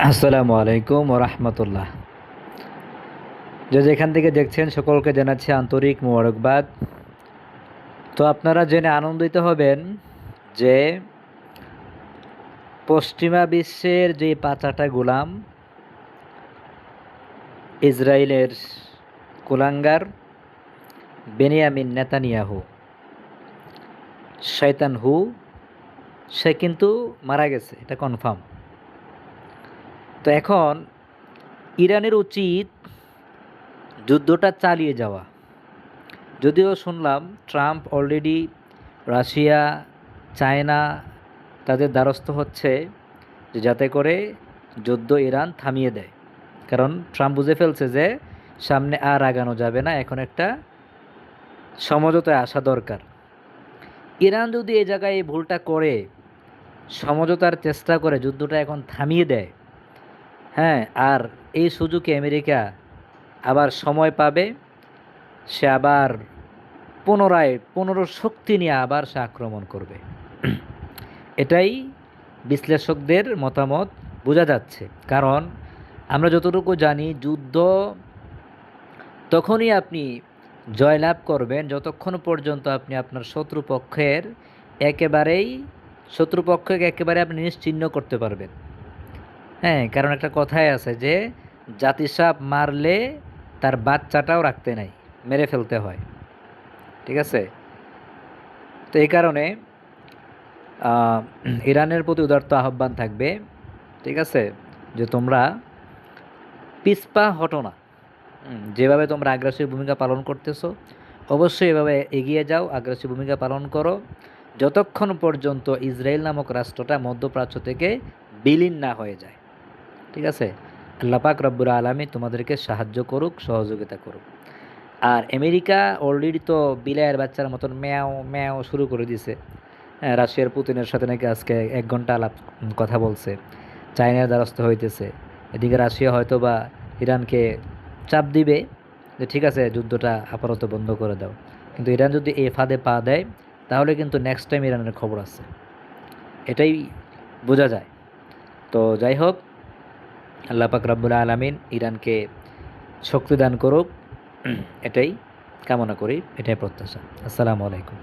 আসসালামু আলাইকুম ওয়া রাহমাতুল্লাহ। যে যেখান থেকে দেখছেন সকলকে জানাচ্ছি আন্তরিক মোবারকবাদ। তো আপনারা জেনে আনন্দিত হবেন যে পশ্চিমা বিশ্বের যে পাঁচাটা গোলাম, ইসরায়েলের কুলাঙ্গার বেনিয়ামিন নেতানিয়াহু, শয়তানহু, সে কিন্তু মারা গেছে, এটা কনফার্ম। তো এখন ইরানের উচিত যুদ্ধটা চালিয়ে যাওয়া। যদিও শুনলাম ট্রাম্প অলরেডি রাশিয়া, চায়না তাদের দ্বারস্থ হচ্ছে যে যাতে করে যুদ্ধ ইরান থামিয়ে দেয়। কারণ ট্রাম্প বুঝে ফেলছে যে সামনে আর আগানো যাবে না, এখন একটা সমঝোতায় আসা দরকার। ইরান যদি এই জায়গায় এই ভুলটা করে, সমঝোতার চেষ্টা করে যুদ্ধটা এখন থামিয়ে দেয়, হ্যাঁ, আর এই সুযোগে আমেরিকা আবার সময় পাবে, সে আবার পুনরায় শক্তি নিয়ে আবার সে আক্রমণ করবে। এটাই বিশ্লেষকদের মতামত বোঝা যাচ্ছে। কারণ আমরা যতটুকু জানি, যুদ্ধ তখনই আপনি জয়লাভ করবেন যতক্ষণ পর্যন্ত আপনি আপনার শত্রুপক্ষকে একেবারে আপনি নিশ্চিহ্ন করতে পারবেন। হ্যাঁ, কারণ একটা কথাই আছে যে জাতিসাপ মারলে তার বাচ্চাটাও রাখতে নাই, মেরে ফেলতে হয়। ঠিক আছে? তো এই কারণে আহ, ইরানের প্রতি উদারত আহ্বান থাকবে, ঠিক আছে, যে তোমরা পিছপা হটো না। যেভাবে তোমরা আগ্রাসী ভূমিকা পালন করতেছো, অবশ্যই এভাবে এগিয়ে যাও, আগ্রাসী ভূমিকা পালন করো, যতক্ষণ পর্যন্ত ইসরায়েল নামক রাষ্ট্রটা মধ্যপ্রাচ্য থেকে বিলীন না হয়ে যায়। ঠিক আছে? আল্লাহ পাক রব্বুল আলামিন তোমাদেরকে সাহায্য করুক, সহযোগিতা করুক। আর আমেরিকা অলরেডি তো বিলায়ের বাচ্চার মতন ম্যাও ম্যাও শুরু করে দিছে। হ্যাঁ, রাশিয়ার পুতিনের সাথে নাকি আজকে 1 ঘন্টা কথা বলছে, চায়নার দ্বারস্থ হইতেছে। এদিকে রাশিয়া হয়তো বা ইরানকে চাপ দিবে যে ঠিক আছে যুদ্ধটা আপাতত বন্ধ করে দাও। কিন্তু ইরান যদি এই ফাঁদে পা দেয়, তাহলে কিন্তু নেক্সট টাইম ইরানের খবর আছে, এটাই বোঝা যায়। তো যাই হোক, আল্লাহ পাক রব্বুল আলামিন ইরানকে শক্তি দান করুক, এটাই কামনা করি, এটাই প্রত্যাশা। আসসালামু আলাইকুম।